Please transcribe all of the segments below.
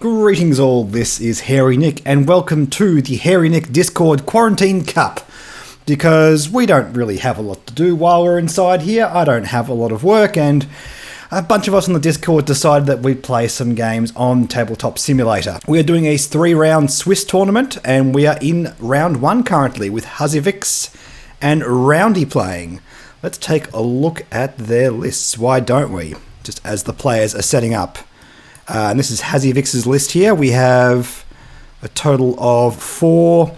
Greetings all, this is Hairy Nick, and welcome to the Hairy Nick Discord Quarantine Cup. Because we don't really have a lot to do while we're inside here, I don't have a lot of work, and a bunch of us on the Discord decided that we'd play some games on Tabletop Simulator. We are doing a 3-round Swiss tournament, and we are in round 1 currently, with Hazivix and Roundy playing. Let's take a look at their lists, why don't we? Just as the players are setting up. And this is Hazivix's list here. We have a total of 4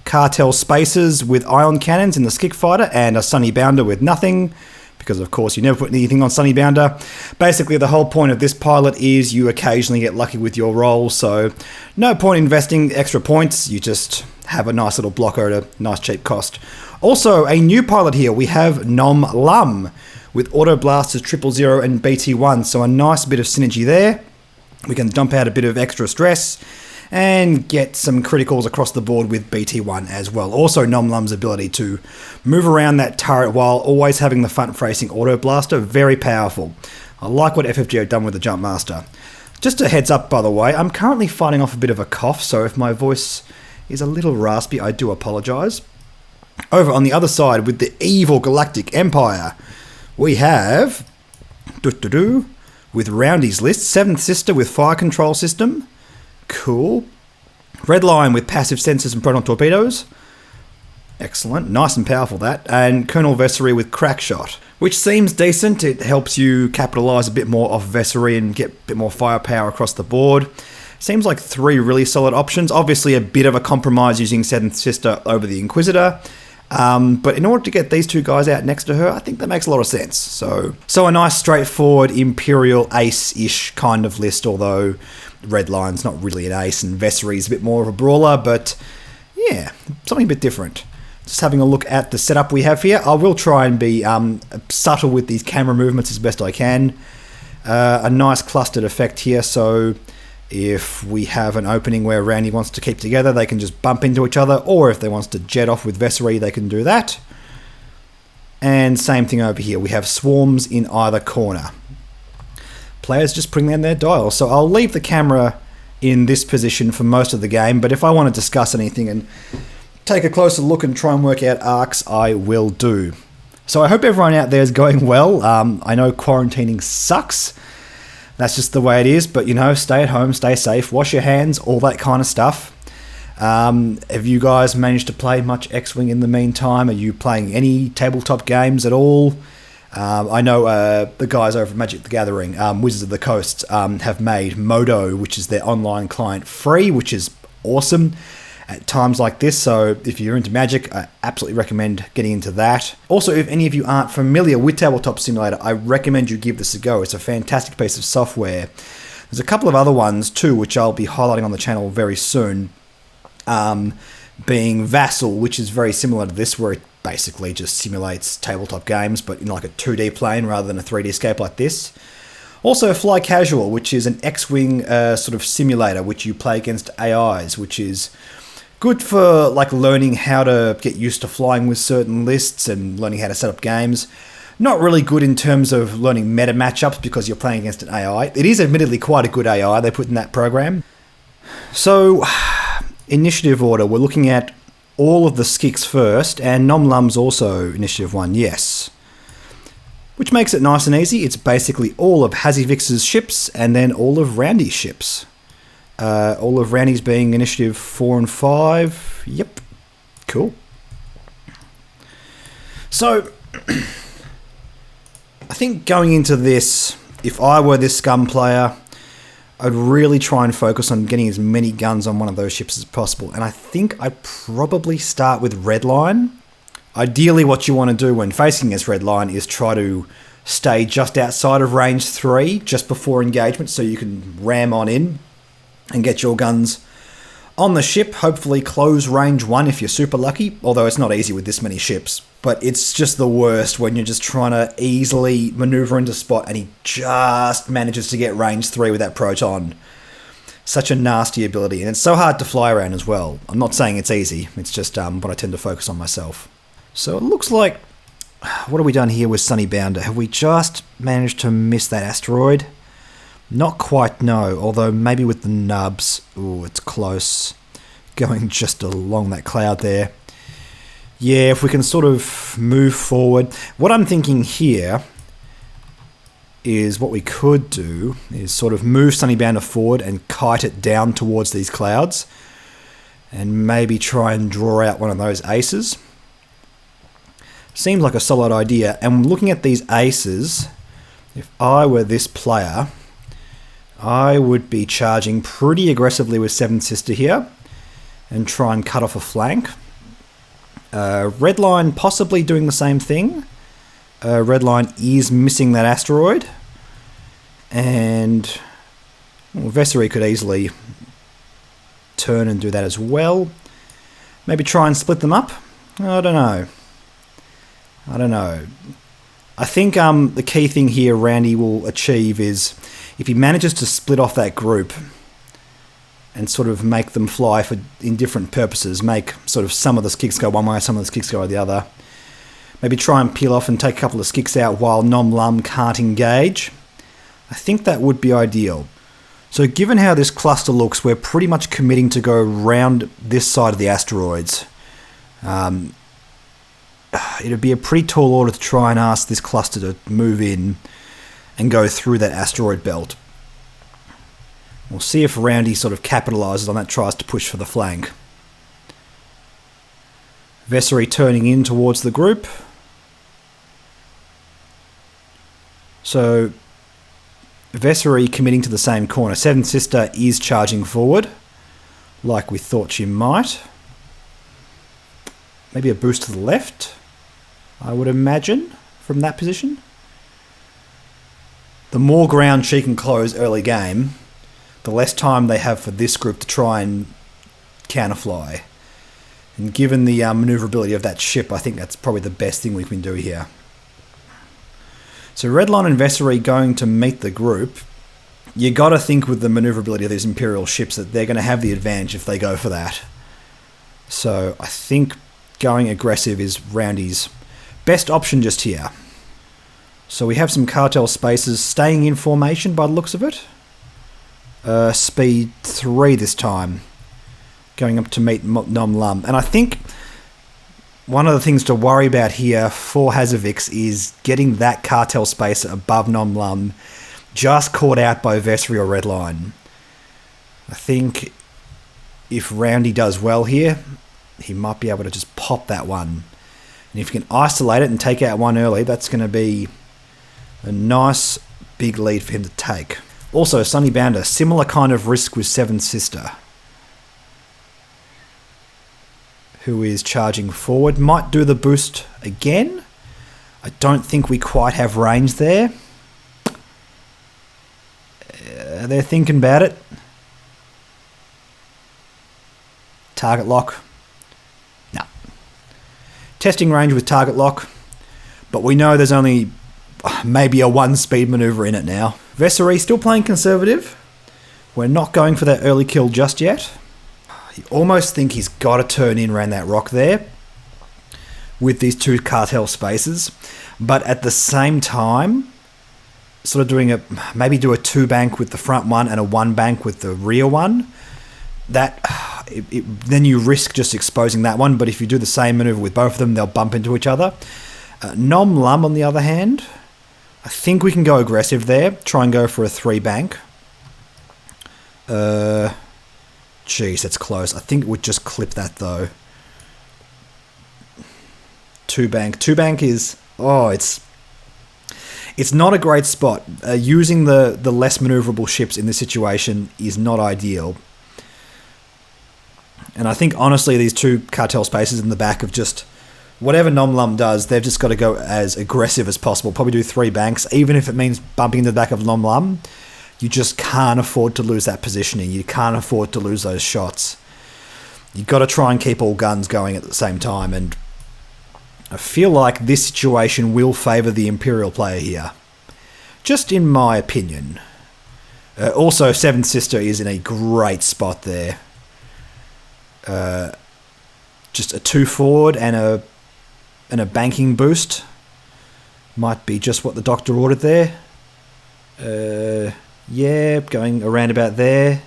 cartel spaces with ion cannons in the Skick Fighter and a Sunny Bounder with nothing, because of course you never put anything on Sunny Bounder. Basically the whole point of this pilot is you occasionally get lucky with your rolls, so no point investing extra points, you just have a nice little blocker at a nice cheap cost. Also a new pilot here, we have Nom Lum with Auto Blasters 000 and BT1, so a nice bit of synergy there. We can dump out a bit of extra stress and get some criticals across the board with BT1 as well. Also Nom Lum's ability to move around that turret while always having the front-facing Auto Blaster, very powerful. I like what FFG have done with the Jump Master. Just a heads up, by the way, I'm currently fighting off a bit of a cough, so if my voice is a little raspy, I do apologise. Over on the other side, with the evil Galactic Empire, we have with Roundy's list, 7th Sister with fire control system. Cool. Red Line with passive sensors and proton torpedoes. Excellent. Nice and powerful that. And Colonel Vessery with crack shot, which seems decent. It helps you capitalise a bit more off Vessery and get a bit more firepower across the board. Seems like 3 really solid options. Obviously a bit of a compromise using 7th Sister over the Inquisitor. But in order to get these 2 guys out next to her, I think that makes a lot of sense. So a nice straightforward Imperial ace-ish kind of list, although Red Line's not really an ace and Vessery's a bit more of a brawler, but yeah, something a bit different. Just having a look at the setup we have here. I will try and be subtle with these camera movements as best I can. A nice clustered effect here, so if we have an opening where Roundy wants to keep together, they can just bump into each other, or if they want to jet off with Vessery, they can do that. And same thing over here, we have swarms in either corner. Players just bring down their dial, so I'll leave the camera in this position for most of the game, but if I want to discuss anything and take a closer look and try and work out arcs, I will do. So I hope everyone out there is going well. I know quarantining sucks. That's just the way it is, but you know, stay at home, stay safe, wash your hands, all that kind of stuff. Have you guys managed to play much X-Wing in the meantime? Are you playing any tabletop games at all? I know the guys over at Magic the Gathering, Wizards of the Coast, have made Modo, which is their online client, free, which is awesome at times like this, so if you're into Magic, I absolutely recommend getting into that. Also, if any of you aren't familiar with Tabletop Simulator, I recommend you give this a go. It's a fantastic piece of software. There's a couple of other ones too, which I'll be highlighting on the channel very soon, being Vassal, which is very similar to this, where it basically just simulates tabletop games, but in like a 2D plane rather than a 3D scape like this. Also Fly Casual, which is an X-Wing sort of simulator, which you play against AIs, which is good for like learning how to get used to flying with certain lists and learning how to set up games. Not really good in terms of learning meta matchups because you're playing against an AI. It is admittedly quite a good AI they put in that program. So, initiative order, we're looking at all of the Skicks first, and Nom Lum's also initiative 1, yes. Which makes it nice and easy. It's basically all of Hazivix's ships and then all of Roundy's ships. All of Roundy's being initiative 4 and 5. Yep. Cool. So, I think going into this, if I were this Scum player, I'd really try and focus on getting as many guns on one of those ships as possible. And I think I'd probably start with Red Line. Ideally, what you want to do when facing against Red Line is try to stay just outside of range 3, just before engagement, so you can ram on in and get your guns on the ship, hopefully close range 1 if you're super lucky, although it's not easy with this many ships. But it's just the worst when you're just trying to easily maneuver into spot and he just manages to get range 3 with that proton. Such a nasty ability, and it's so hard to fly around as well. I'm not saying it's easy, it's just what I tend to focus on myself. So it looks like, what have we done here with Sunny Bounder? Have we just managed to miss that asteroid? Not quite, no. Although maybe with the nubs. Ooh, it's close. Going just along that cloud there. Yeah, if we can sort of move forward. What I'm thinking here is what we could do is sort of move Sunnybounder forward and kite it down towards these clouds. And maybe try and draw out one of those aces. Seems like a solid idea. And looking at these aces, if I were this player, I would be charging pretty aggressively with Seventh Sister here and try and cut off a flank. Redline possibly doing the same thing. Redline is missing that asteroid. And Vessery could easily turn and do that as well. Maybe try and split them up. I don't know. I think the key thing here Roundy will achieve is if he manages to split off that group and sort of make them fly in different purposes, make sort of some of the skicks go one way, some of the skicks go the other. Maybe try and peel off and take a couple of skicks out while Nom Lum can't engage. I think that would be ideal. So given how this cluster looks, we're pretty much committing to go around this side of the asteroids. It'd be a pretty tall order to try and ask this cluster to move in and go through that asteroid belt. We'll see if Roundy sort of capitalises on that, tries to push for the flank. Vessery turning in towards the group. So Vessery committing to the same corner. Seventh Sister is charging forward, like we thought she might. Maybe a boost to the left, I would imagine, from that position. The more ground she can close early game, the less time they have for this group to try and counterfly. And given the manoeuvrability of that ship, I think that's probably the best thing we can do here. So Redline and Vessery going to meet the group. You got to think with the manoeuvrability of these Imperial ships that they're going to have the advantage if they go for that. So I think going aggressive is Roundy's best option just here. So we have some cartel spaces staying in formation by the looks of it. Speed 3 this time. Going up to meet Nom Lum. And I think one of the things to worry about here for Hazivix is getting that cartel space above Nom Lum just caught out by Vessery or Redline. I think if Roundy does well here, he might be able to just pop that one. And if you can isolate it and take out one early, that's going to be a nice big lead for him to take. Also, Sunnybounder, similar kind of risk with Seventh Sister, who is charging forward. Might do the boost again. I don't think we quite have range there. They're thinking about it. Target lock. No. Testing range with target lock. But we know there's only maybe a 1-speed maneuver in it now. Vessery still playing conservative. We're not going for that early kill just yet. You almost think he's got to turn in around that rock there with these two cartel spaces. But at the same time, sort of doing maybe do a 2-bank with the front one and a 1-bank with the rear one. Then you risk just exposing that one. But if you do the same maneuver with both of them, they'll bump into each other. Nom Lum, on the other hand, I think we can go aggressive there. Try and go for a 3-bank. Jeez, that's close. I think it would just clip that, though. 2-bank. 2-bank is... Oh, it's not a great spot. Using the less maneuverable ships in this situation is not ideal. And I think, honestly, these two cartel spaces in the back of just... Whatever Nom Lum does, they've just got to go as aggressive as possible. Probably do 3 banks, even if it means bumping into the back of Nom Lum. You just can't afford to lose that positioning. You can't afford to lose those shots. You've got to try and keep all guns going at the same time. And I feel like this situation will favour the Imperial player here. Just in my opinion. Also, Seventh Sister is in a great spot there. Just a 2 forward and a banking boost. Might be just what the doctor ordered there. Yeah, going around about there.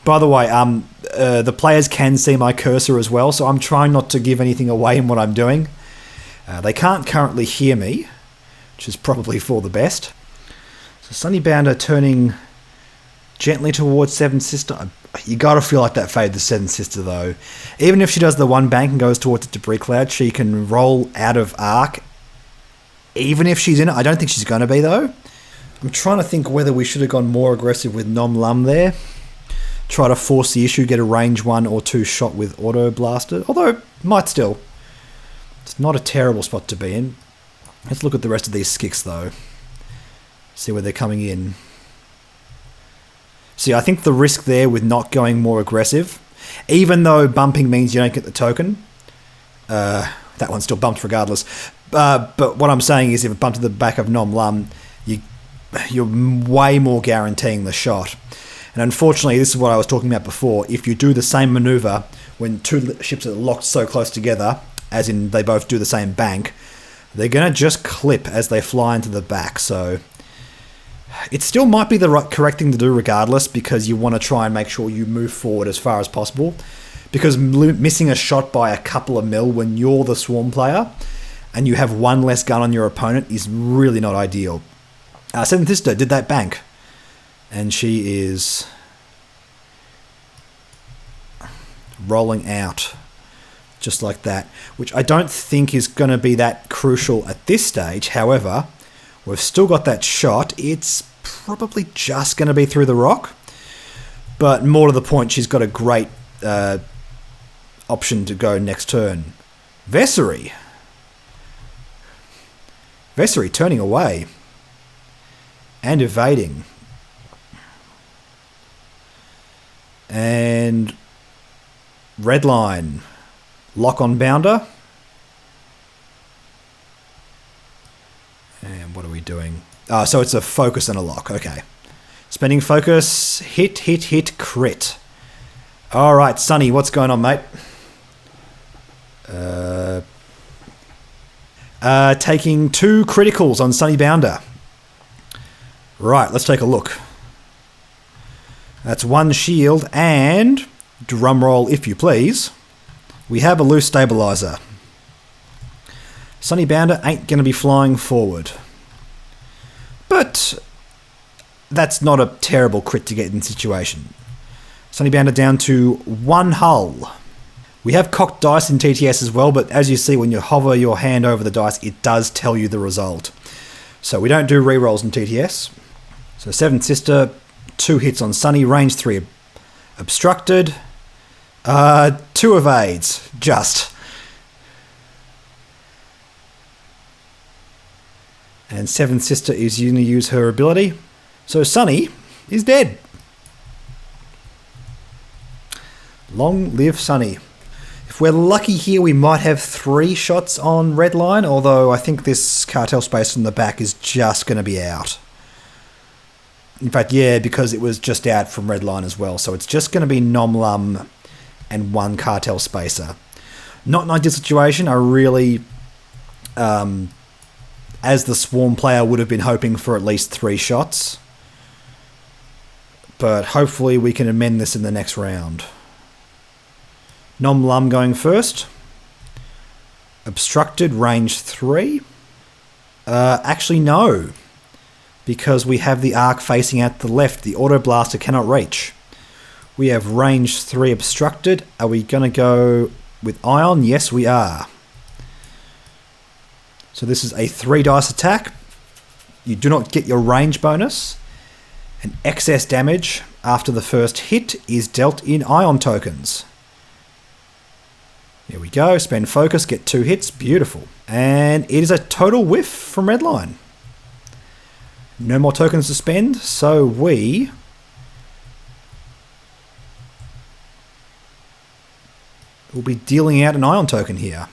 By the way, the players can see my cursor as well, so I'm trying not to give anything away in what I'm doing. They can't currently hear me, which is probably for the best. So Sunnybounder turning gently towards Seven Sister. You gotta feel like that favored the Seven Sister though. Even if she does the one bank and goes towards the debris cloud, she can roll out of arc. Even if she's in it, I don't think she's gonna be though. I'm trying to think whether we should have gone more aggressive with Nom Lum there. Try to force the issue, get a range 1 or 2 shot with Auto Blaster. Although, might still. It's not a terrible spot to be in. Let's look at the rest of these skicks though. See where they're coming in. See, I think the risk there with not going more aggressive, even though bumping means you don't get the token, that one's still bumped regardless. But what I'm saying is if it bumped to the back of Nom Lum, you're way more guaranteeing the shot. And unfortunately, this is what I was talking about before. If you do the same maneuver when two ships are locked so close together, as in they both do the same bank, they're going to just clip as they fly into the back. So it still might be the correct thing to do regardless, because you want to try and make sure you move forward as far as possible. Because missing a shot by a couple of mil when you're the swarm player and you have one less gun on your opponent is really not ideal. Seventh Sister did that bank. And she is rolling out just like that, which I don't think is going to be that crucial at this stage. However, we've still got that shot. It's probably just going to be through the rock. But more to the point, she's got a great option to go next turn. Vessery. Vessery turning away and evading. And Redline, lock on Bounder. And what are we doing? So it's a focus and a lock. Okay. Spending focus, hit, crit. All right, Sonny, what's going on, mate? Taking 2 criticals on Sonny Bounder. Right, let's take a look. That's 1 shield, and, drumroll if you please, we have a loose stabilizer. Sonny Bounder ain't going to be flying forward. But that's not a terrible crit to get in situation. Sonny Bounder down to 1 hull. We have cocked dice in TTS as well, but as you see when you hover your hand over the dice, it does tell you the result. So we don't do rerolls in TTS. So Seventh Sister, 2 hits on Sunny, range 3 obstructed, 2 evades, just. And Seventh Sister is going to use her ability. So Sunny is dead. Long live Sunny. If we're lucky here, we might have 3 shots on Redline, although I think this cartel space on the back is just going to be out. In fact, yeah, because it was just out from Redline as well. So it's just going to be Nom Lum and 1 cartel spacer. Not an ideal situation. I really, as the swarm player, would have been hoping for at least 3 shots. But hopefully we can amend this in the next round. Nom Lum going first. Obstructed, range 3. Actually, no. Because we have the arc facing out the left. The auto blaster cannot reach. We have range 3 obstructed. Are we going to go with ion? Yes, we are. So this is a 3 dice attack. You do not get your range bonus. And excess damage after the first hit is dealt in ion tokens. Here we go. Spend focus, get 2 hits. Beautiful. And it is a total whiff from Redline. No more tokens to spend, so we will be dealing out an ion token here.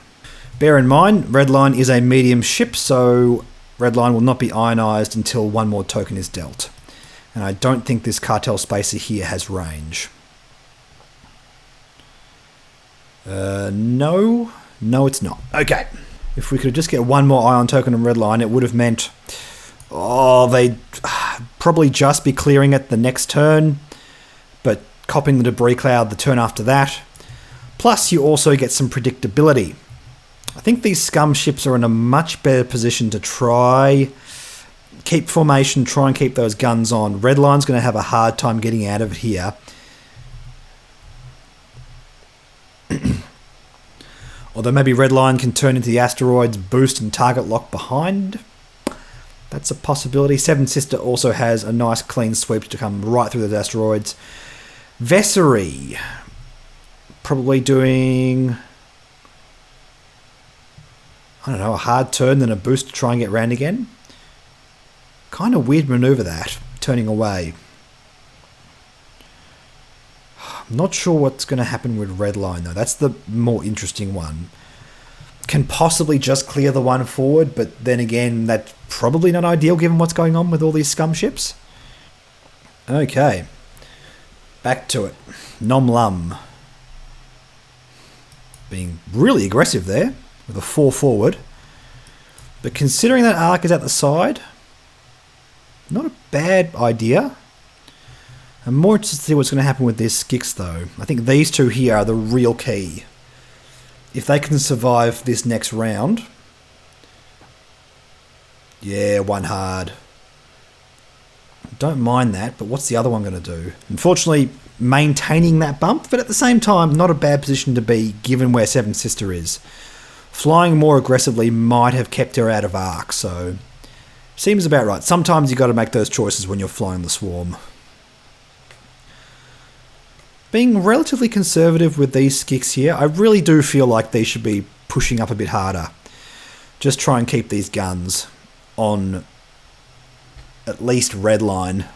Bear in mind, Redline is a medium ship, so Redline will not be ionized until 1 more token is dealt. And I don't think this cartel spacer here has range. No, it's not. Okay. If we could just get 1 more ion token on Redline, it would have meant... Oh, they probably just be clearing it the next turn, but copying the debris cloud the turn after that. Plus, you also get some predictability. I think these Scum ships are in a much better position to try keep formation, try and keep those guns on. Red Line's going to have a hard time getting out of it here. Although maybe Red Line can turn into the asteroids, boost and target lock behind. That's a possibility. Seven Sister also has a nice clean sweep to come right through those asteroids. Vessery. Probably doing, I don't know, a hard turn, then a boost to try and get round again. Kind of weird maneuver that, turning away. I'm not sure what's going to happen with Red Line though. That's the more interesting one. Can possibly just clear the one forward, but then again, that's probably not ideal given what's going on with all these Scum ships. Okay, back to it. Nom Lum. Being really aggressive there with a 4 forward. But considering that arc is at the side, not a bad idea. I'm more interested to see what's going to happen with this Skix though. I think these two here are the real key. If they can survive this next round. Yeah, one hard. Don't mind that, but what's the other one going to do? Unfortunately, maintaining that bump, but at the same time, not a bad position to be given where Seven Sister is. Flying more aggressively might have kept her out of arc, so seems about right. Sometimes you got to make those choices when you're flying the swarm. Being relatively conservative with these Skix here, I really do feel like they should be pushing up a bit harder. Just try and keep these guns on at least Red Line.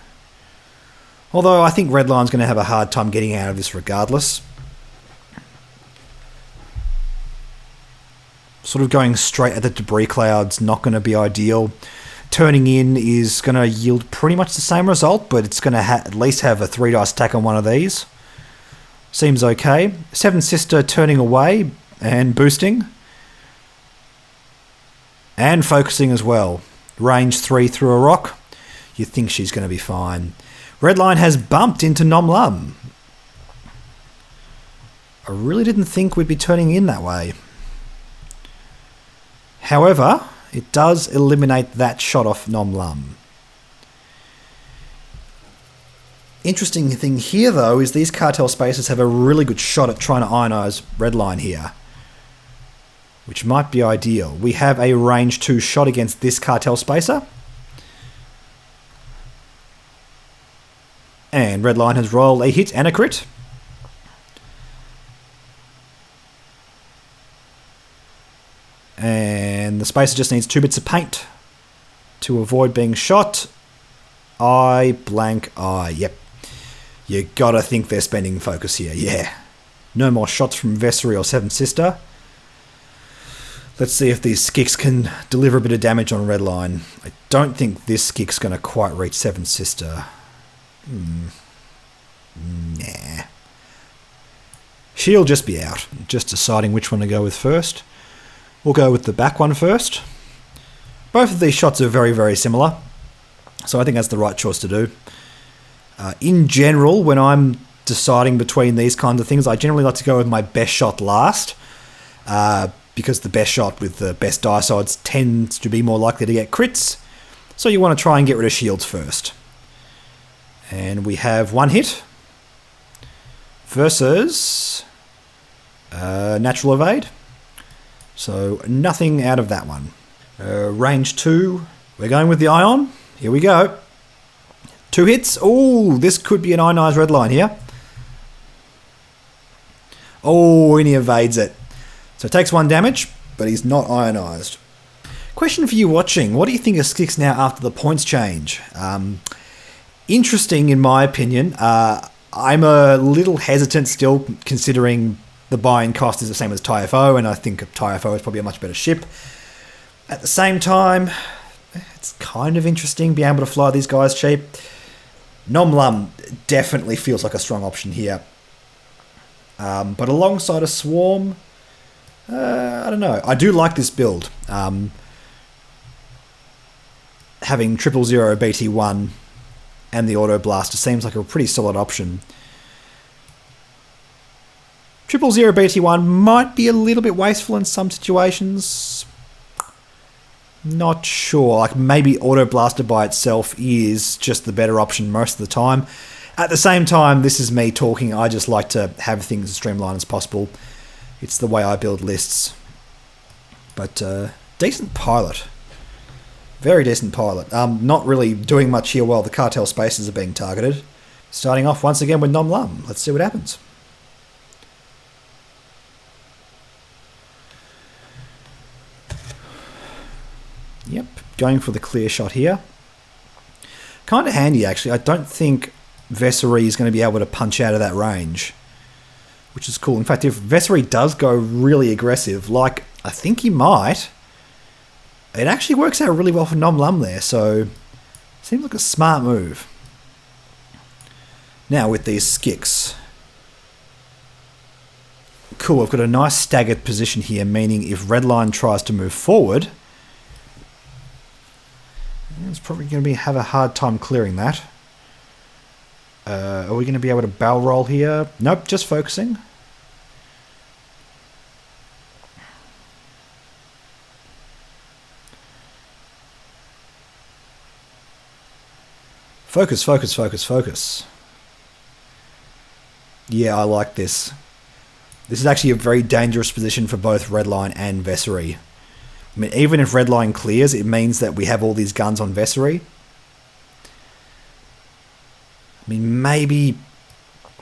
Although I think Red Line's going to have a hard time getting out of this regardless. Sort of going straight at the debris cloud's not going to be ideal. Turning in is going to yield pretty much the same result, but it's going to at least have a 3 dice attack on one of these. Seems okay. Seven Sister turning away and boosting. And focusing as well. Range 3 through a rock. You think she's going to be fine. Red Line has bumped into Nom Lum. I really didn't think we'd be turning in that way. However, it does eliminate that shot off Nom Lum. Interesting thing here though is these cartel spacers have a really good shot at trying to ionize Red Line here. Which might be ideal. We have a range 2 shot against this cartel spacer. And Red Line has rolled a hit and a crit. And the spacer just needs 2 bits of paint to avoid being shot. Eye, blank eye. Yep. You gotta think they're spending focus here. Yeah. No more shots from Vessery or Seven Sister. Let's see if these Skix can deliver a bit of damage on Red Line. I don't think this Skix going to quite reach Seven Sister. Nah. She'll just be out. Just deciding which one to go with first. We'll go with the back one first. Both of these shots are very, very similar. So I think that's the right choice to do. In general, when I'm deciding between these kinds of things, I generally like to go with my best shot last. Because the best shot with the best dice odds tends to be more likely to get crits. So you want to try and get rid of shields first. And we have 1 hit. Versus natural evade. So nothing out of that one. Range 2. We're going with the ion. Here we go. 2 hits. Oh, this could be an ionized Red Line here. Oh, and he evades it. So it takes 1 damage, but he's not ionized. Question for you watching. What do you think of Skix now after the points change? Interesting in my opinion. I'm a little hesitant still considering the buy-in cost is the same as TIFO, and I think TIFO is probably a much better ship. At the same time, it's kind of interesting being able to fly these guys cheap. Nom Lum definitely feels like a strong option here. But alongside a Swarm, I don't know. I do like this build. Having 000 BT1 and the Auto Blaster seems like a pretty solid option. 000 BT1 might be a little bit wasteful in some situations. Not sure. Like maybe Auto Blaster by itself is just the better option most of the time. At the same time, this is me talking. I just like to have things as streamlined as possible. It's the way I build lists. But decent pilot. Very decent pilot. Not really doing much here while the cartel spaces are being targeted. Starting off once again with Nom Lum. Let's see what happens. Yep, going for the clear shot here. Kind of handy, actually. I don't think Vessery is going to be able to punch out of that range, which is cool. In fact, if Vessery does go really aggressive, like I think he might, it actually works out really well for Nom Lum there, so seems like a smart move. Now with these skicks. Cool, I've got a nice staggered position here, meaning if Redline tries to move forward, it's probably going to have a hard time clearing that. Are we going to be able to barrel roll here? Nope, just focusing. Focus, focus, focus, focus. Yeah, I like this. This is actually a very dangerous position for both Redline and Vessery. I mean, even if Redline clears, it means that we have all these guns on Vessery. I mean, maybe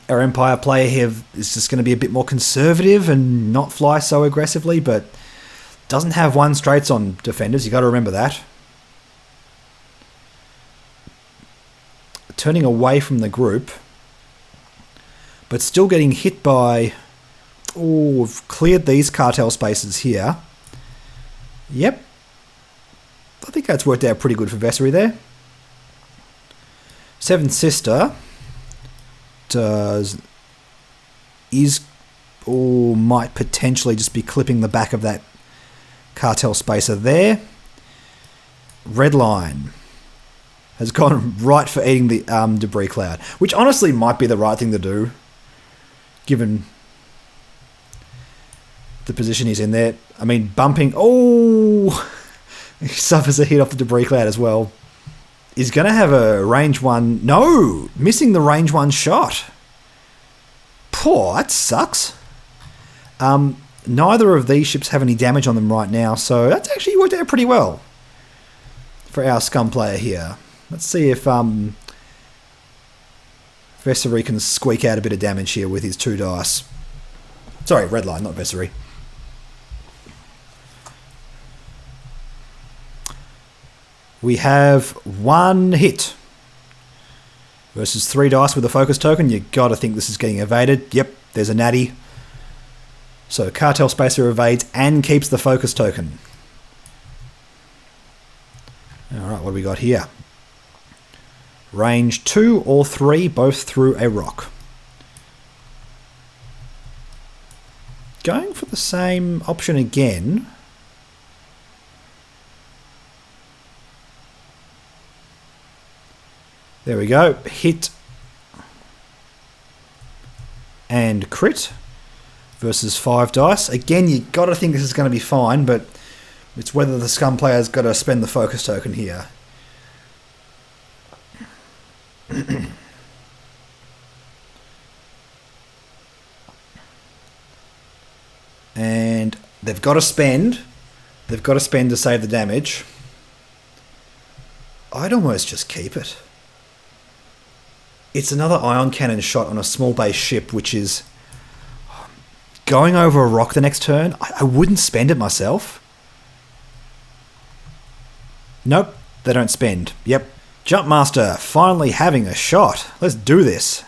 our Empire player here is just going to be a bit more conservative and not fly so aggressively, but doesn't have one straights on defenders. You got to remember that. Turning away from the group, but still getting hit by... Oh, we've cleared these cartel spaces here. Yep. I think that's worked out pretty good for Vessery there. Seven Sister might potentially just be clipping the back of that cartel spacer there. Redline has gone right for eating the debris cloud, which honestly might be the right thing to do, given the position he's in there. I mean, bumping... Oh! He suffers a hit off the debris cloud as well. He's going to have a range 1... No! Missing the range 1 shot. Poor, that sucks. Neither of these ships have any damage on them right now, so that's actually worked out pretty well for our Scum player here. Let's see if Vessery can squeak out a bit of damage here with his 2 dice. Sorry, Redline, not Vessery. We have 1 hit versus 3 dice with a focus token. You got to think this is getting evaded. Yep, there's a natty. So Cartel Spacer evades and keeps the focus token. Alright, what do we got here? Range 2 or 3, both through a rock. Going for the same option again. There we go. Hit and crit versus 5 dice. Again, you got to think this is going to be fine, but it's whether the Scum player's got to spend the focus token here. And they've got to spend. They've got to spend to save the damage. I'd almost just keep it. It's another ion cannon shot on a small base ship, which is going over a rock the next turn. I wouldn't spend it myself. Nope, they don't spend. Yep. Jumpmaster finally having a shot. Let's do this.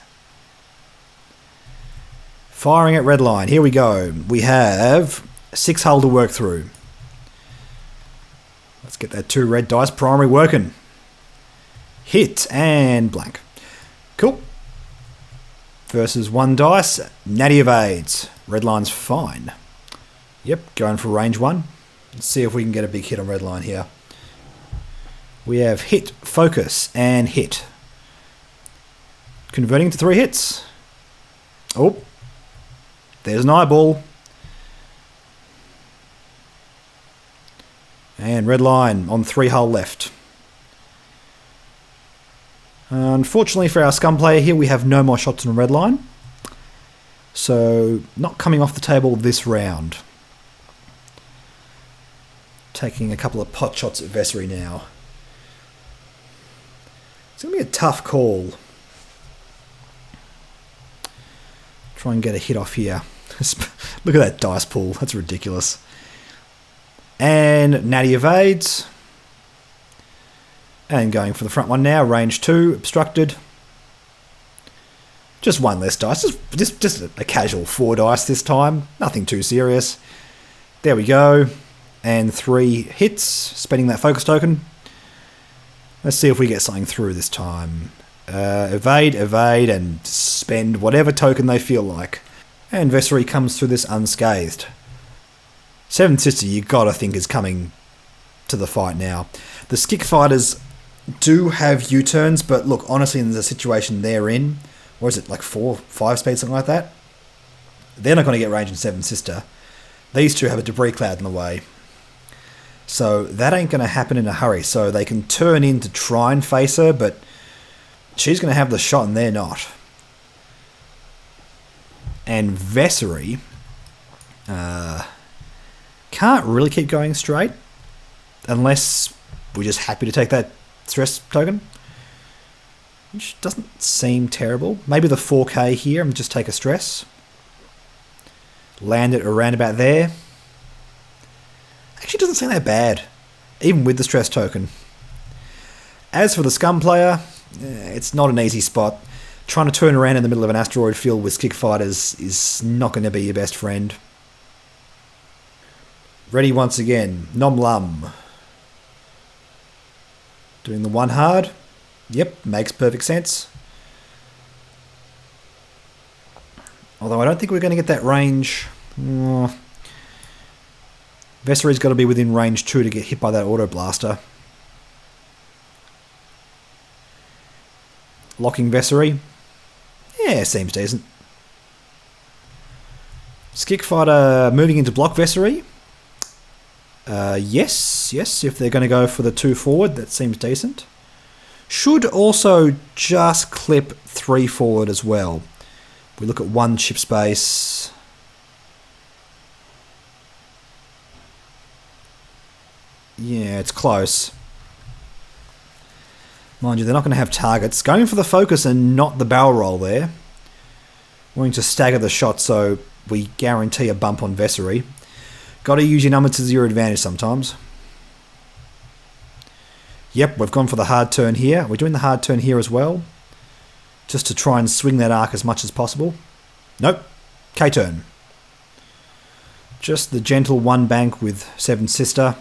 Firing at Redline. Here we go. We have 6 hull to work through. Let's get that 2 red dice primary working. Hit and blank. Cool. Versus 1 dice. Natty evades. Redline's fine. Yep, going for range 1. Let's see if we can get a big hit on Redline here. We have hit, focus, and hit. Converting to 3 hits. Oh, there's an eyeball. And red line on 3 hull left. Unfortunately for our Scum player here, we have no more shots on red line. So, not coming off the table this round. Taking a couple of pot shots at Vessery now. It's going to be a tough call. Try and get a hit off here. Look at that dice pool. That's ridiculous. And Natty evades. And going for the front one now. Range 2, obstructed. Just 1 less dice. Just a casual 4 dice this time. Nothing too serious. There we go. And 3 hits. Spending that focus token. Let's see if we get something through this time. Evade, and spend whatever token they feel like. And Vessery comes through this unscathed. Seven Sister, you gotta think, is coming to the fight now. The Skick Fighters do have U-turns, but look, honestly, in the situation they're in, or is it like 4, 5 speed, something like that? They're not going to get range in Seven Sister. These two have a debris cloud in the way. So that ain't going to happen in a hurry. So they can turn in to try and face her, but she's going to have the shot and they're not. And Vessery can't really keep going straight unless we're just happy to take that stress token, which doesn't seem terrible. Maybe the 4k here and just take a stress. Land it around about there. Actually doesn't seem that bad, even with the stress token. As for the Scum player, it's not an easy spot. Trying to turn around in the middle of an asteroid field with Skick Fighters is not going to be your best friend. Ready once again. Nom Lum. Doing the 1 hard. Yep, makes perfect sense. Although I don't think we're going to get that range. Vessery's got to be within range 2 to get hit by that auto blaster. Locking Vessery. Yeah, seems decent. Skick Fighter moving into block Vessery. Yes, if they're going to go for the 2 forward, that seems decent. Should also just clip 3 forward as well. We look at 1 ship space. Yeah, it's close. Mind you, they're not going to have targets. Going for the focus and not the barrel roll there. Wanting to stagger the shot so we guarantee a bump on Vessery. Got to use your number to your advantage sometimes. Yep, we've gone for the hard turn here. We're doing the hard turn here as well. Just to try and swing that arc as much as possible. Nope. K-turn. Just the gentle 1 bank with Seven Sister.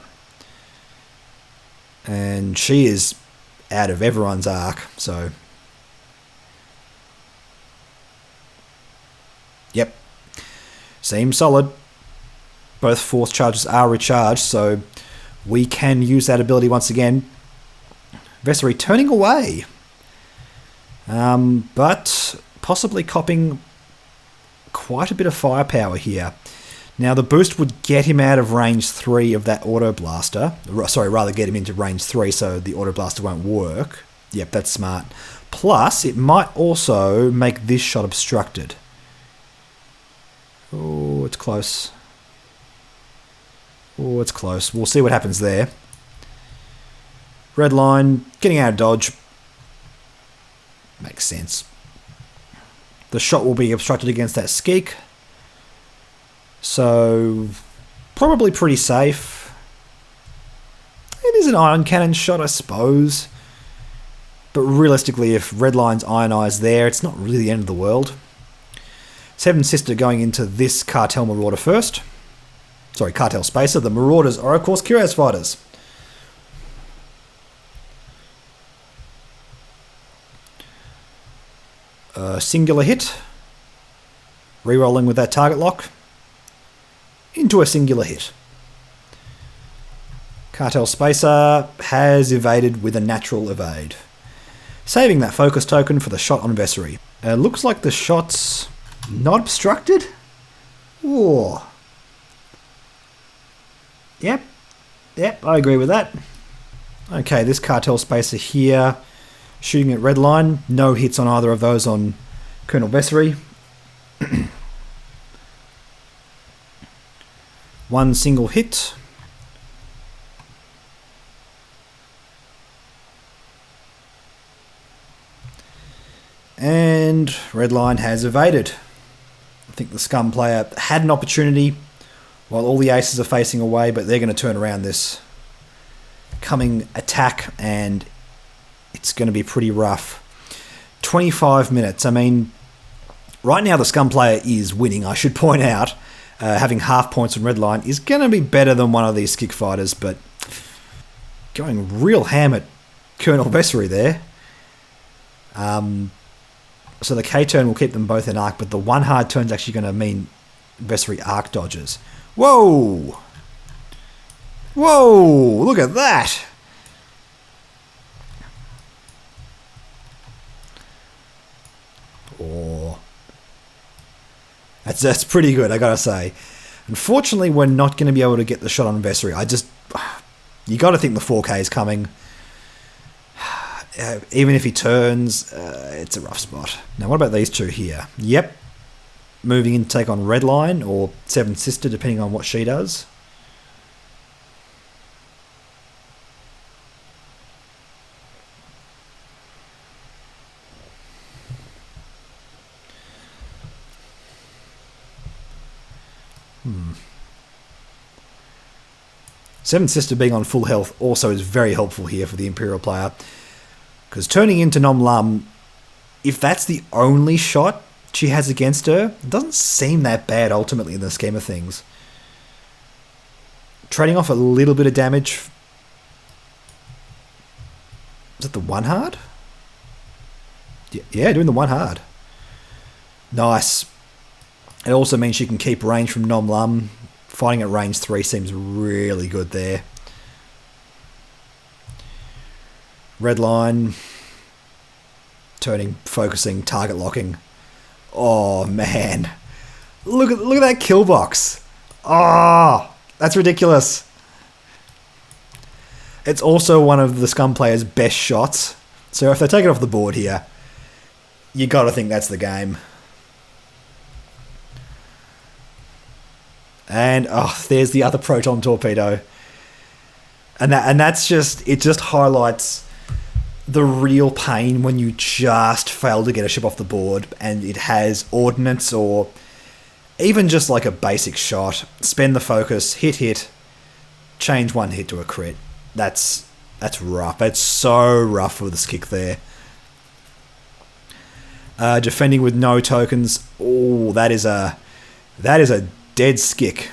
And she is out of everyone's arc, so... Yep. Seems solid. Both force charges are recharged, so we can use that ability once again. Vessery turning away. But possibly copping quite a bit of firepower here. Now the boost would get him out of range 3 of that auto blaster. Sorry, rather get him into range 3 so the auto blaster won't work. Yep, that's smart. Plus, it might also make this shot obstructed. Oh, it's close. Oh, it's close. We'll see what happens there. Red line, getting out of dodge. Makes sense. The shot will be obstructed against that Skeek. So, probably pretty safe. It is an ion cannon shot, I suppose. But realistically, if Red Line's ion eye's there, it's not really the end of the world. Seven Sister going into this Cartel Marauder first. Sorry, Cartel Spacer. The Marauders are, of course, Curious Fighters. Singular hit. Rerolling with that target lock. Into a singular hit. Cartel Spacer has evaded with a natural evade. Saving that focus token for the shot on Vessery. Looks like the shot's not obstructed. Whoa. Yep, I agree with that. Okay, this cartel spacer here, shooting at red line. No hits on either of those on Colonel Vessery. One single hit. And red line has evaded. I think the Scum player had an opportunity while all the aces are facing away, but they're going to turn around this coming attack, and it's going to be pretty rough. 25 minutes. I mean, right now the Scum player is winning, I should point out. Having half points on red line is going to be better than one of these Skick fighters, but going real ham at Colonel Vessery there. So the K turn will keep them both in arc, but the one hard turn is actually going to mean Vessery arc dodges. Whoa! Whoa! Look at that! Oh. That's pretty good, I gotta say. Unfortunately, we're not going to be able to get the shot on Vessery. You gotta think the 4K is coming. Even if he turns, it's a rough spot. Now, what about these two here? Yep. Moving in to take on red line or Seven Sister, depending on what she does. Seven Sister being on full health also is very helpful here for the Imperial player. Because turning into Nom Lum, if that's the only shot she has against her, it doesn't seem that bad ultimately in the scheme of things. Trading off a little bit of damage. Is it the one hard? Yeah, doing the one hard. Nice. It also means she can keep range from Nom Lum. Fighting at range 3 seems really good there. Red line. Turning, focusing, target locking. Oh, man. Look at that kill box. Oh, that's ridiculous. It's also one of the Scum player's best shots. So if they take it off the board here, you got to think that's the game. And there's the other proton torpedo. And that's just, it just highlights the real pain when you just fail to get a ship off the board and it has ordnance or even just like a basic shot. Spend the focus, hit, change one hit to a crit. That's rough. That's so rough for the Skick there. Defending with no tokens. Oh, that is a dead Skick.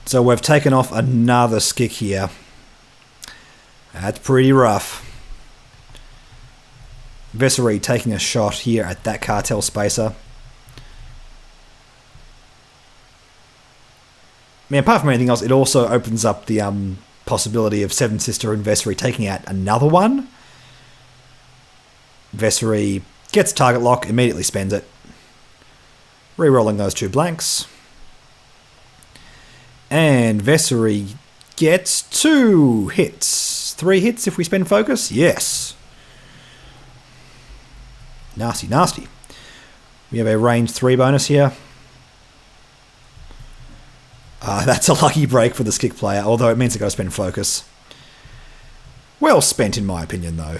So we've taken off another Skick here. That's pretty rough. Vessery taking a shot here at that cartel spacer. I mean, apart from anything else, it also opens up the possibility of Seven Sister and Vessery taking out another one. Vessery gets target lock, immediately spends it. Rerolling those two blanks. And Vessery gets 2 hits. 3 hits if we spend focus? Yes. Nasty. We have a range 3 bonus here. That's a lucky break for the Skick player, although it means they've got to spend focus. Well spent in my opinion though.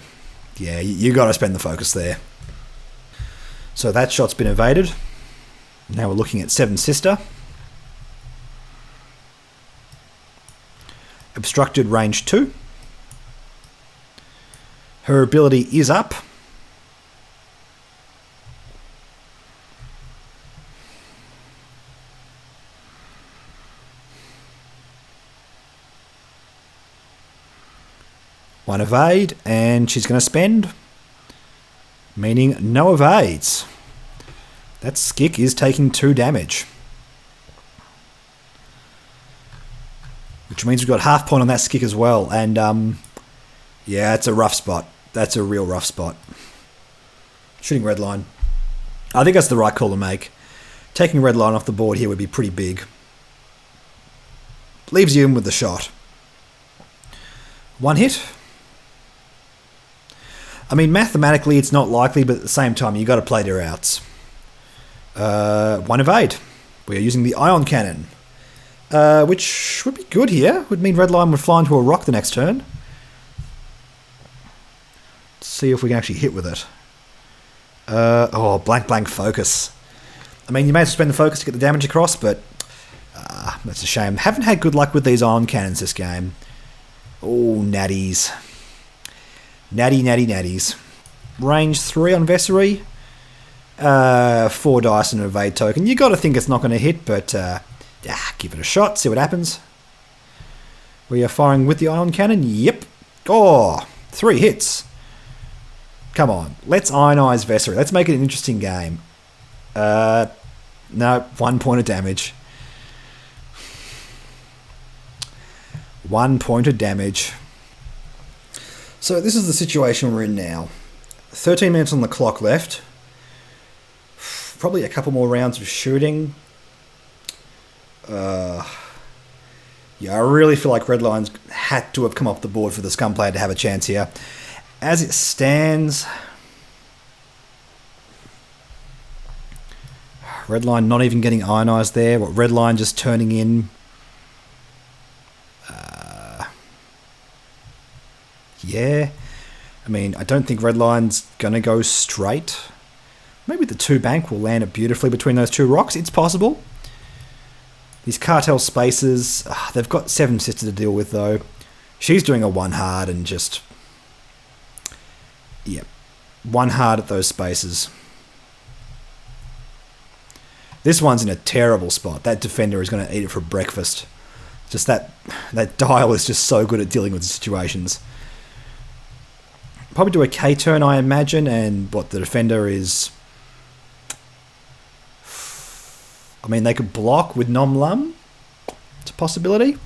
Yeah, you got to spend the focus there. So that shot's been evaded. Now we're looking at Seven Sister. Obstructed range 2. Her ability is up. One evade, and she's going to spend, meaning no evades. That Skick is taking 2 damage. Which means we've got half point on that Skick as well, and yeah, it's a rough spot. That's a real rough spot. Shooting red line. I think that's the right call to make. Taking red line off the board here would be pretty big. Leaves you in with the shot. One hit. I mean, mathematically it's not likely, but at the same time, you got to play their outs. One evade. We are using the ion cannon, which would be good here. Would mean red line would fly into a rock the next turn. Let's see if we can actually hit with it. Blank focus. I mean, you may have to spend the focus to get the damage across, but that's a shame. Haven't had good luck with these ion cannons this game. Oh, natties. Natties. Range 3 on Vessery. 4 dice and an evade token. You got to think it's not going to hit, but give it a shot, see what happens. We are firing with the ion cannon. Yep. 3 hits. Come on, let's ionize Vessery. Let's make it an interesting game. No, 1 point of damage. 1 point of damage. So this is the situation we're in now. 13 minutes on the clock left. Probably a couple more rounds of shooting. I really feel like red lines had to have come off the board for the Scum player to have a chance here. As it stands, red line not even getting ionized there. Red line just turning in. Yeah. I mean, I don't think red line's going to go straight. Maybe the 2 bank will land it beautifully between those 2 rocks. It's possible. These cartel spaces, they've got 7 Sister to deal with though. She's doing a 1 hard and just... Yep. 1 hard at those spaces. This one's in a terrible spot. That defender is going to eat it for breakfast. Just that dial is just so good at dealing with situations. Probably do a K turn, I imagine, and what the defender is... I mean, they could block with Nom Lum. It's a possibility.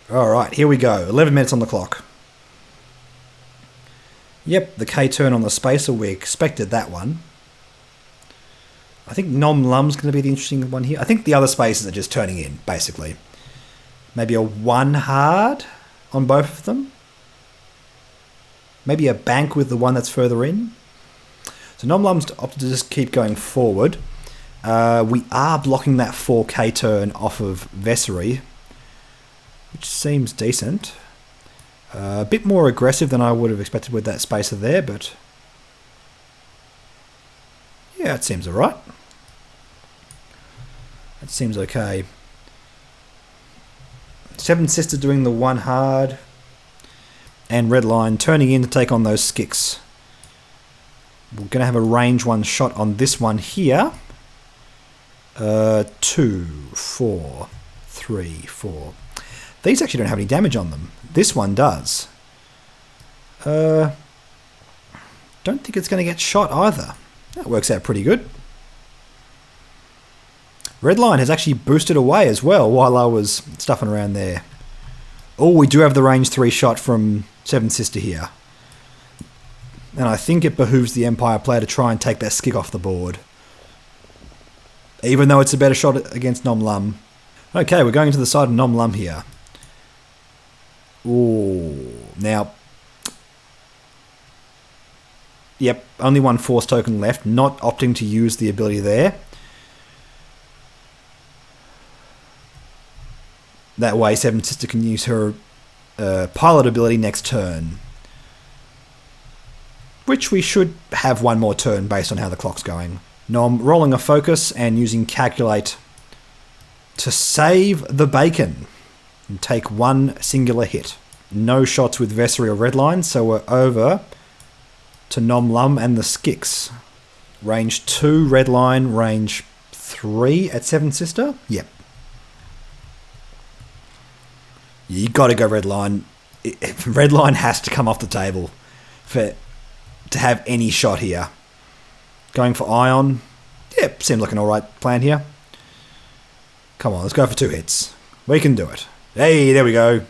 Alright, here we go. 11 minutes on the clock. Yep, the K turn on the spacer. We expected that one. I think Nom Lum's going to be the interesting one here. I think the other spaces are just turning in, basically. Maybe a 1 hard on both of them. Maybe a bank with the one that's further in. So Nom Lum's opted to just keep going forward. We are blocking that 4K turn off of Vessery, which seems decent. A bit more aggressive than I would have expected with that spacer there, but yeah, it seems alright. It seems okay. 7 Sister doing the 1 hard, and red line turning in to take on those skicks. We're going to have a range 1 shot on this one here. 2, 4, 3, 4. These actually don't have any damage on them. This one does. Don't think it's going to get shot either. That works out pretty good. Red line has actually boosted away as well while I was stuffing around there. Oh, we do have the range 3 shot from 7 Sister here. And I think it behooves the Empire player to try and take that skick off the board. Even though it's a better shot against Nom Lum. Okay, we're going to the side of Nom Lum here. Ooh, now... Yep, only 1 force token left. Not opting to use the ability there. That way 7 Sister can use her pilot ability next turn. Which we should have 1 more turn based on how the clock's going. Nom rolling a focus and using Calculate to save the bacon and take 1 singular hit. No shots with Vessery or Redline, so we're over to Nom Lum and the Skicks. Range 2 Redline, range 3 at 7 Sister? Yep. You gotta go Redline. Redline has to come off the table to have any shot here. Going for Ion. Yep, seemed like an alright plan here. Come on, let's go for 2 hits. We can do it. Hey, there we go.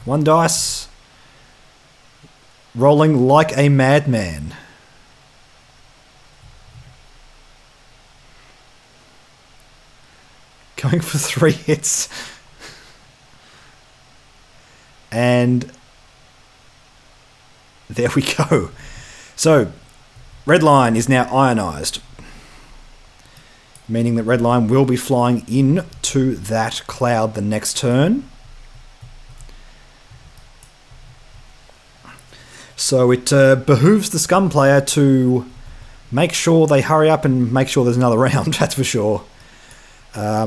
1 dice. Rolling like a madman. Going for 3 hits. And there we go. So, red line is now ionized, meaning that red line will be flying in to that cloud the next turn. So it behooves the Scum player to make sure they hurry up and make sure there's another round, that's for sure. I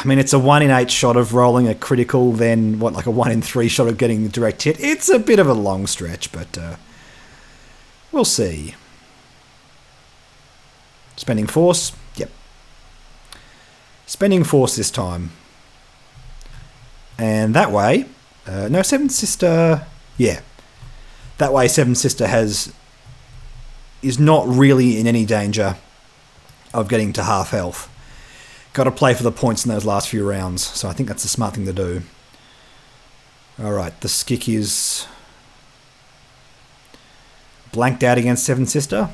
mean, it's a 1 in 8 shot of rolling a critical, then what, like a 1 in 3 shot of getting a direct hit. It's a bit of a long stretch, but we'll see. Spending force, yep. Spending force this time. And that way, no, Seven Sister, yeah. That way Seven Sister is not really in any danger of getting to half health. Got to play for the points in those last few rounds, so I think that's the smart thing to do. Alright, the Skick is blanked out against Seven Sister.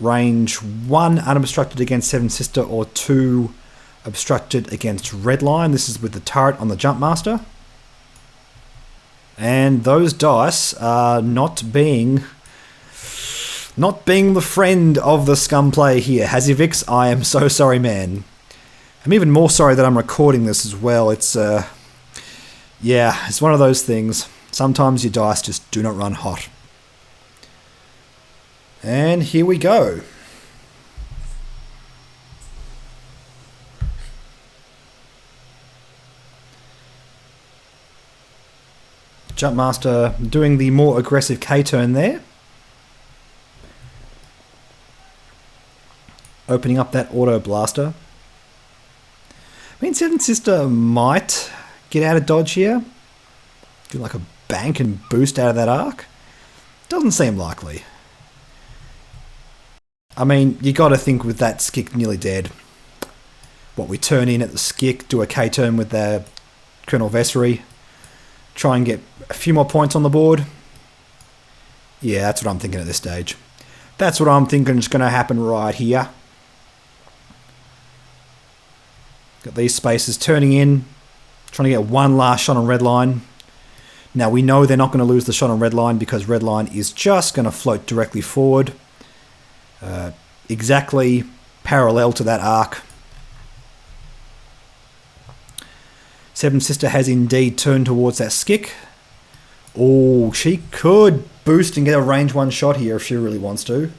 Range 1 unobstructed against Seven Sister, or 2 obstructed against Red Line. This is with the turret on the Jump Master. And those dice are not being the friend of the Scum player here. Hazivix, I am so sorry, man. I'm even more sorry that I'm recording this as well. It's, yeah, it's one of those things. Sometimes your dice just do not run hot. And here we go. Jumpmaster doing the more aggressive K-turn there. Opening up that auto blaster. I mean, Seven Sister might get out of dodge here. Do like a bank and boost out of that arc. Doesn't seem likely. I mean, you got to think with that Skick nearly dead. What, we turn in at the Skick, do a K-turn with the Colonel Vessery. Try and get a few more points on the board. Yeah, that's what I'm thinking at this stage. That's what I'm thinking is going to happen right here. Got these spaces turning in. Trying to get one last shot on red line. Now we know they're not going to lose the shot on red line because red line is just going to float directly forward. Exactly parallel to that arc. Seven Sister has indeed turned towards that Skick. Oh, she could boost and get a range 1 shot here if she really wants to.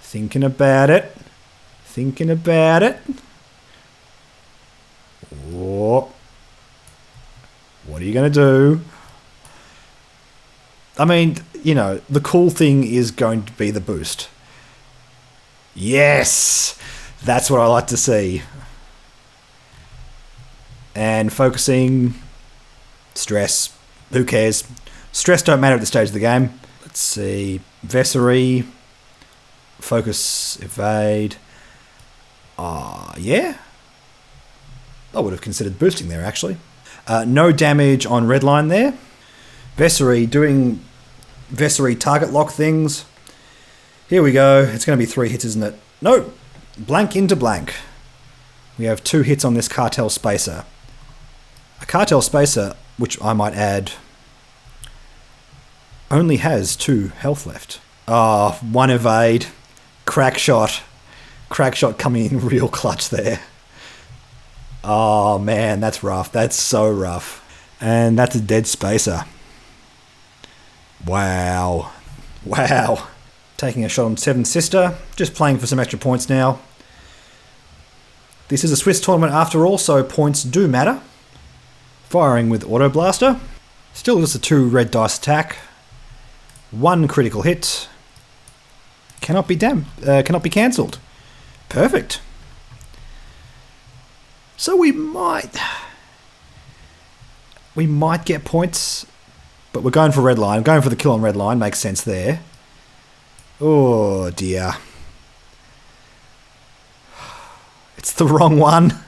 Thinking about it. Thinking about it. Oh. What are you going to do? I mean, you know, the cool thing is going to be the boost. Yes! That's what I like to see. And focusing. Stress. Who cares? Stress don't matter at this stage of the game. Let's see. Vessery. Focus. Evade. Yeah. I would have considered boosting there, actually. No damage on red line there. Vessery doing Vessery target lock things. Here we go. It's going to be 3 hits, isn't it? No. Blank into blank. We have 2 hits on this Cartel Spacer. A Cartel Spacer, which I might add, only has 2 health left. 1 evade. Crack shot. Crack shot coming in real clutch there. Oh man, that's rough. That's so rough. And that's a dead Spacer. Wow. Wow. Taking a shot on Seven Sister. Just playing for some extra points now. This is a Swiss tournament after all, so points do matter. Firing with Auto Blaster. Still just a 2 red dice attack. 1 critical hit. Cannot be cancelled. Perfect. So we might get points, but we're going for red line. Going for the kill on red line makes sense there. Oh dear. It's the wrong one.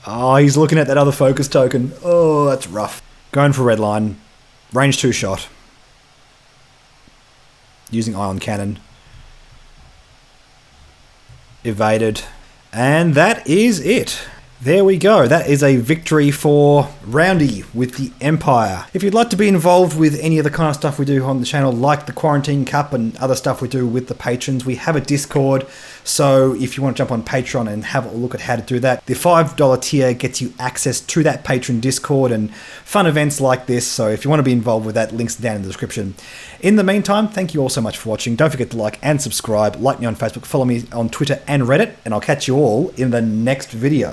Oh, he's looking at that other focus token. Oh, that's rough. Going for red line. Range 2 shot. Using ion cannon. Evaded. And that is it. There we go. That is a victory for Roundy with the Empire. If you'd like to be involved with any of the kind of stuff we do on the channel, like the Quarantine Cup and other stuff we do with the patrons, we have a Discord. So if you want to jump on Patreon and have a look at how to do that, the $5 tier gets you access to that patron Discord and fun events like this. So if you want to be involved with that, links down in the description. In the meantime, thank you all so much for watching. Don't forget to like and subscribe. Like me on Facebook, follow me on Twitter and Reddit, and I'll catch you all in the next video.